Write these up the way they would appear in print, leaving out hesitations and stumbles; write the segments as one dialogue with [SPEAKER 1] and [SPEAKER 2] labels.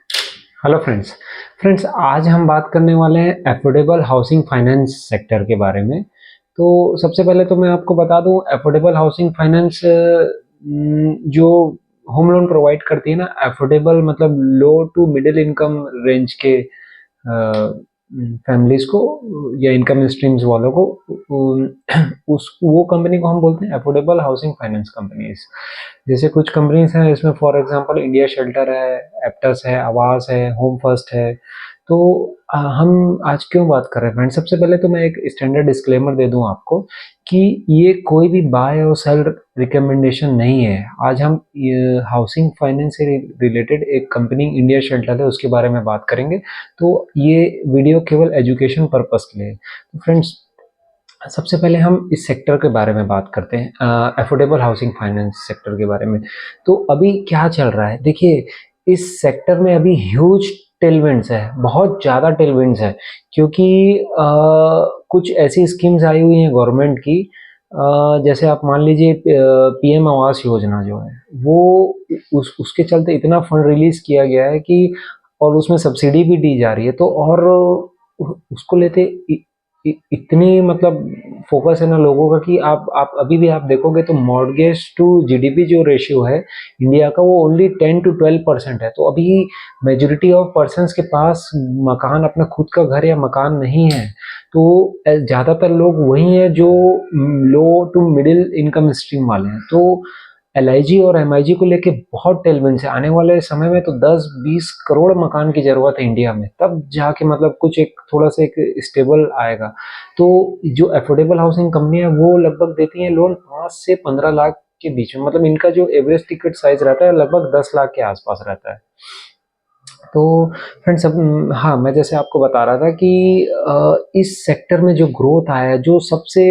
[SPEAKER 1] Hello friends. आज हम बात करने वाले हैं अफोर्डेबल हाउसिंग फाइनेंस सेक्टर के बारे में। तो सबसे पहले तो मैं आपको बता दूं, अफोर्डेबल हाउसिंग फाइनेंस जो होम लोन प्रोवाइड करती है ना, अफोर्डेबल मतलब लो टू मिडिल इनकम रेंज के फैमिलीज को या इनकम स्ट्रीम्स वालों को, उस वो कंपनी को हम बोलते हैं अफोर्डेबल हाउसिंग फाइनेंस कंपनीज। जैसे कुछ कंपनीज हैं इसमें, फॉर एग्जांपल इंडिया शेल्टर है, एप्टस है, आवास है, होम फर्स्ट है। तो हम आज क्यों बात कर रहे हैं फ्रेंड, सबसे पहले तो मैं एक स्टैंडर्ड डिस्क्लेमर दे दूं आपको कि ये कोई भी बाय और सेल रिकमेंडेशन नहीं है। आज हम हाउसिंग फाइनेंस से रिलेटेड एक कंपनी इंडिया शेल्टर है उसके बारे में बात करेंगे। तो ये वीडियो केवल एजुकेशन पर्पस के लिए है। तो फ्रेंड्स, सबसे पहले हम इस सेक्टर के बारे में बात करते हैं, अफोर्डेबल हाउसिंग फाइनेंस सेक्टर के बारे में। तो अभी क्या चल रहा है, देखिए, इस सेक्टर में अभी ह्यूज टेलविंड्स है, बहुत ज़्यादा टेलविंड्स है। क्योंकि कुछ ऐसी स्कीम्स आई हुई हैं गवर्नमेंट की, जैसे आप मान लीजिए पीएम आवास योजना जो है वो, उसके चलते इतना फंड रिलीज किया गया है कि, और उसमें सब्सिडी भी दी जा रही है। तो और उसको लेते इतनी मतलब फोकस है ना लोगों का कि आप अभी भी आप देखोगे तो मॉर्गेज टू जीडीपी जो रेशियो है इंडिया का, वो ओनली 10 to 12% है। तो अभी मेजोरिटी ऑफ पर्सन्स के पास मकान, अपना खुद का घर या मकान नहीं है। तो ज़्यादातर लोग वही हैं जो लो टू मिडिल इनकम स्ट्रीम वाले हैं। तो एलआईजी और एमआईजी को लेके बहुत टेलविंड्स है। आने वाले समय में तो 10-20 करोड़ मकान की जरूरत है इंडिया में, तब जाके मतलब कुछ एक थोड़ा सा एक स्टेबल आएगा। तो जो अफोर्डेबल हाउसिंग कंपनी है वो लगभग देती है लोन 5 से 15 लाख के बीच में। मतलब इनका जो एवरेज टिकट साइज रहता है लगभग 10 लाख के आसपास रहता है। तो फ्रेंड्स, अब हाँ, मैं जैसे आपको बता रहा था कि इस सेक्टर में जो ग्रोथ आया है, जो सबसे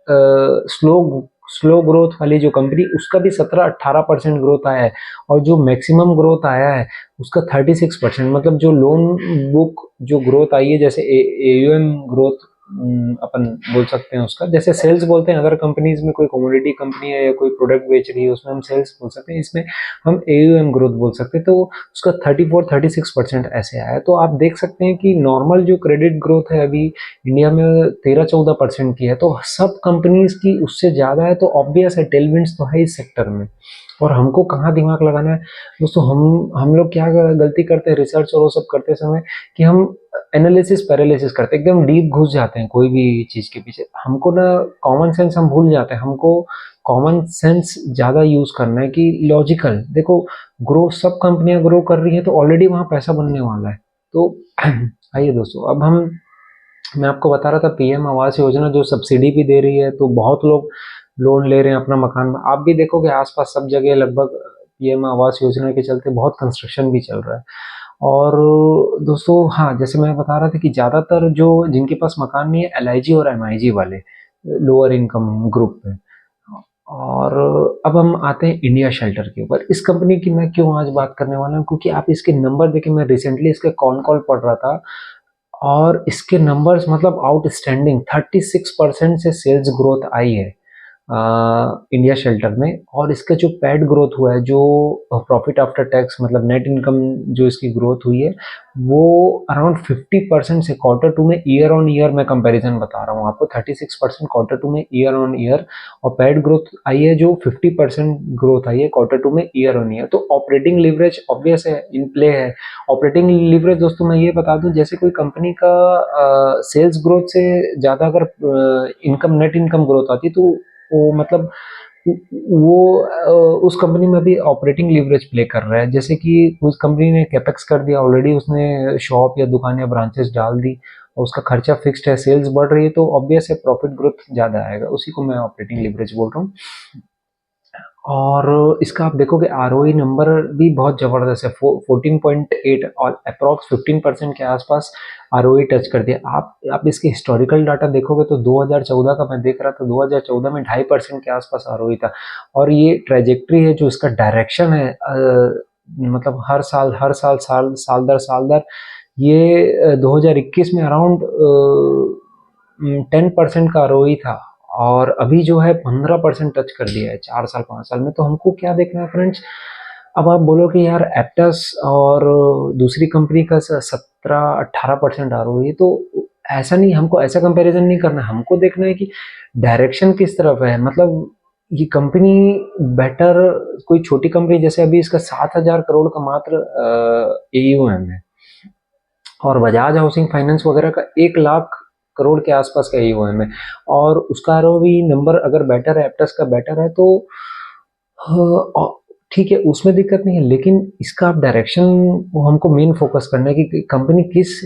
[SPEAKER 1] स्लो स्लो ग्रोथ वाली जो कंपनी, उसका भी 17-18% ग्रोथ आया है। और जो मैक्सिमम ग्रोथ आया है उसका 36%। मतलब जो लोन बुक जो ग्रोथ आई है, जैसे एयूएम ग्रोथ अपन बोल सकते हैं उसका, जैसे सेल्स बोलते हैं अदर कंपनीज में, कोई कमोडिटी कंपनी है या कोई प्रोडक्ट बेच रही है उसमें हम सेल्स बोल सकते हैं, इसमें हम एयूएम ग्रोथ बोल सकते हैं। तो उसका 34-36% ऐसे आया है। तो आप देख सकते हैं कि नॉर्मल जो क्रेडिट ग्रोथ है अभी इंडिया में 13-14% की है। तो सब कंपनीज की उससे ज़्यादा है। तो ऑब्वियस है, टेलविंड्स तो है इस सेक्टर में। और हमको कहाँ दिमाग लगाना है दोस्तों, हम लोग क्या गलती करते हैं रिसर्च और वो सब करते समय, कि हम एनालिसिस पैरालिसिस करते हैं, एकदम डीप घुस जाते हैं कोई भी चीज के पीछे। हमको ना कॉमन सेंस हम भूल जाते हैं। हमको कॉमन सेंस ज्यादा यूज करना है कि लॉजिकल देखो, ग्रो सब कंपनियां ग्रो कर रही हैं तो ऑलरेडी वहां पैसा बनने वाला है। तो आइए दोस्तों, अब हम, मैं आपको बता रहा था पीएम आवास योजना जो सब्सिडी भी दे रही है, तो बहुत लोग लोन ले रहे हैं अपना मकान में। आप भी देखोगे आसपास सब जगह लगभग पीएम आवास योजना के चलते बहुत कंस्ट्रक्शन भी चल रहा है। और दोस्तों हाँ, जैसे मैं बता रहा था कि ज़्यादातर जो जिनके पास मकान नहीं है, एलआईजी और एमआईजी वाले, लोअर इनकम ग्रुप पे। और अब हम आते हैं इंडिया शेल्टर के ऊपर। इस कंपनी की मैं क्यों आज बात करने वाला हूँ, क्योंकि आप इसके नंबर देखें, मैं रिसेंटली इसके कॉन कॉल पढ़ रहा था, और इसके नंबर्स मतलब आउटस्टैंडिंग, 36% से सेल्स ग्रोथ आई है इंडिया शेल्टर में। और इसका जो पैड ग्रोथ हुआ है, जो प्रॉफिट आफ्टर टैक्स मतलब नेट इनकम जो इसकी ग्रोथ हुई है, वो अराउंड 50% से क्वार्टर टू में, ईयर ऑन ईयर मैं कंपैरिजन बता रहा हूँ आपको, 36% क्वार्टर टू में ईयर ऑन ईयर। और पैड ग्रोथ आई है जो 50% ग्रोथ आई है क्वार्टर टू में ईयर ऑन ईयर। तो ऑपरेटिंग लिवरेज ऑब्वियस है, इन प्ले है। ऑपरेटिंग लिवरेज दोस्तों मैं ये बता दूं, जैसे कोई कंपनी का सेल्स ग्रोथ से ज़्यादा अगर इनकम, नेट इनकम ग्रोथ आती, तो वो मतलब वो उस कंपनी में भी ऑपरेटिंग लीवरेज प्ले कर रहा है। जैसे कि उस कंपनी ने कैपेक्स कर दिया ऑलरेडी, उसने शॉप या दुकान या ब्रांचेस डाल दी, और उसका खर्चा फिक्स्ड है, सेल्स बढ़ रही है, तो ऑब्वियस है प्रॉफिट ग्रोथ ज़्यादा आएगा। उसी को मैं ऑपरेटिंग लीवरेज बोल रहा हूँ। और इसका आप देखोगे आरओई नंबर भी बहुत ज़बरदस्त है, 14.8 और अप्रॉक्स 15% के आसपास आरओई टच कर दिया। आप इसके हिस्टोरिकल डाटा देखोगे तो 2014 का मैं देख रहा था, 2014 में 2.5% के आसपास आरओई था। और ये ट्रेजेक्ट्री है, जो इसका डायरेक्शन है, मतलब हर साल साल दर ये 2021 में अराउंड 10% का आरओई था, और अभी जो है 15% टच कर दिया है 4 साल 5 साल में। तो हमको क्या देखना है फ्रेंड्स, अब आप बोलो कि यार एप्टस और दूसरी कंपनी का 17-18% आ रहा है, तो ऐसा नहीं, हमको ऐसा कंपैरिजन नहीं करना, हमको देखना है कि डायरेक्शन किस तरफ है। मतलब ये कंपनी बेटर, कोई छोटी कंपनी जैसे अभी इसका 7,000 करोड़ का मात्र AUM है, और बजाज हाउसिंग फाइनेंस वगैरह का 1 लाख करोड़ के आसपास का AUM है, और उसका ROE नंबर अगर बेटर है, एप्टस का बेटर है, तो ठीक है, उसमें दिक्कत नहीं है, लेकिन इसका आप डायरेक्शन, वो हमको मेन फोकस करना है कि कंपनी किस,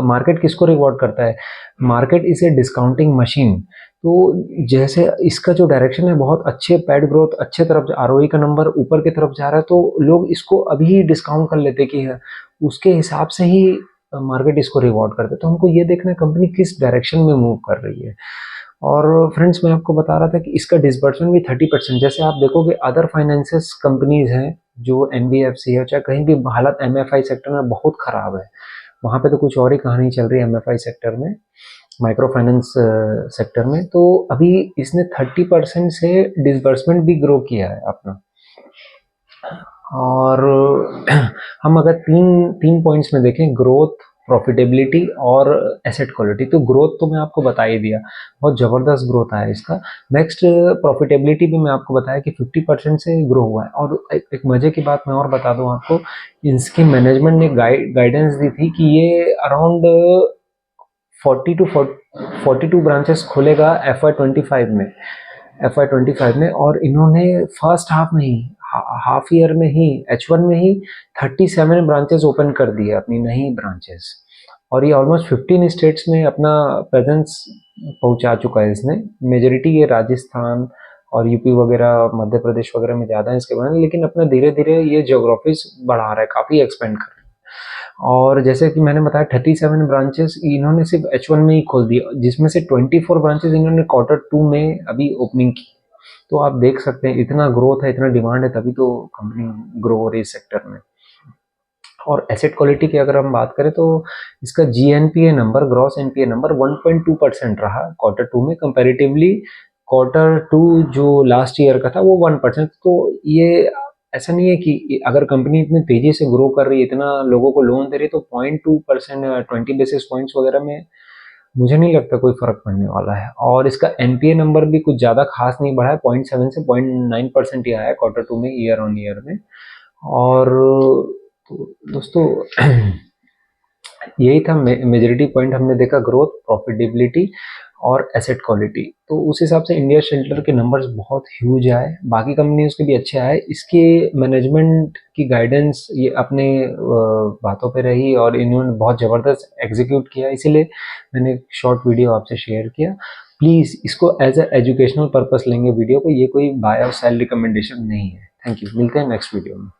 [SPEAKER 1] मार्केट किसको रिवॉर्ड करता है। Market is a discounting machine. तो जैसे इसका जो डायरेक्शन है बहुत अच्छे पैड ग्रोथ, अच्छे तरफ ROE का नंबर ऊपर की तरफ जा रहा है, तो लोग इसको अभी डिस्काउंट कर लेते कि है, उसके हिसाब से ही मार्केट इसको रिवॉर्ड करते हैं। तो हमको ये देखना है कंपनी किस डायरेक्शन में मूव कर रही है। और फ्रेंड्स, मैं आपको बता रहा था कि इसका डिसबर्समेंट भी 30%, जैसे आप देखोगे अदर फाइनेंसेस कंपनीज हैं जो NBFC है, चाहे कहीं भी हालत MFI सेक्टर में बहुत खराब है, वहाँ पे तो कुछ और ही कहानी चल रही है MFI सेक्टर में, माइक्रो फाइनेंस सेक्टर में। तो अभी इसने 30% से डिसबर्समेंट भी ग्रो किया है अपना। और हम अगर तीन तीन पॉइंट्स में देखें, ग्रोथ, प्रॉफिटेबिलिटी और एसेट क्वालिटी, तो ग्रोथ तो मैं आपको बता ही दिया, बहुत ज़बरदस्त ग्रोथ आया इसका। नेक्स्ट, प्रॉफिटेबिलिटी भी मैं आपको बताया कि 50% से ग्रो हुआ है। और एक मज़े की बात मैं और बता दूं आपको, इसकी मैनेजमेंट ने गाइडेंस दी थी कि ये अराउंड 42 ब्रांचेस खोलेगा FY25 में, FY25 में। और इन्होंने फर्स्ट हाफ में ही, हाफ ईयर में ही, H1 में ही 37 ब्रांचेस ओपन कर दिए, अपनी नई ब्रांचेस। और ये ऑलमोस्ट 15 स्टेट्स में अपना प्रेजेंस पहुंचा चुका है इसने। मेजोरिटी ये राजस्थान और यूपी वगैरह, मध्य प्रदेश वगैरह में ज़्यादा है इसके बारे में, लेकिन अपना धीरे धीरे ये ज्योग्राफीज बढ़ा रहा है, काफ़ी एक्सपेंड कर रहा है। और जैसे कि मैंने बताया 37 ब्रांचेस इन्होंने सिर्फ H1 में ही खोल दिया, जिसमें से 24 ब्रांचेस इन्होंने Q2 में अभी ओपनिंग की। तो आप देख सकते हैं इतना ग्रोथ है, इतना डिमांड है, तभी तो कंपनी ग्रो हो रही है इस सेक्टर में। और एसेट क्वालिटी की अगर हम बात करें तो इसका GNPA number, gross NPA number 1.2% रहा Q2 में, कंपेरेटिवली Q2 जो लास्ट ईयर का था वो 1%। तो ये ऐसा नहीं है कि अगर कंपनी इतनी तेजी से ग्रो कर रही है, इतना लोगों को लोन दे रही है, तो 0.2% या 20 बेसिस पॉइंट्स वगैरह में मुझे नहीं लगता कोई फर्क पड़ने वाला है। और इसका NPA नंबर भी कुछ ज़्यादा खास नहीं बढ़ा है, 0.7 से 0.9% ही आया है Q2 में, ईयर ऑन ईयर में। और तो दोस्तों यही था मेजॉरिटी पॉइंट, हमने देखा ग्रोथ, प्रॉफिटेबिलिटी और एसेट क्वालिटी। तो उस हिसाब से इंडिया शेल्टर के नंबर्स बहुत ह्यूज आए, बाकी कंपनीज के भी अच्छे आए। इसके मैनेजमेंट की गाइडेंस ये अपने बातों पे रही, और इन्होंने बहुत ज़बरदस्त एग्जीक्यूट किया, इसीलिए मैंने एक शॉर्ट वीडियो आपसे शेयर किया। प्लीज़ इसको एज ए एजुकेशनल पर्पस लेंगे वीडियो को, ये कोई बाय और सेल रिकमेंडेशन नहीं है। थैंक यू, मिलते हैं नेक्स्ट वीडियो में।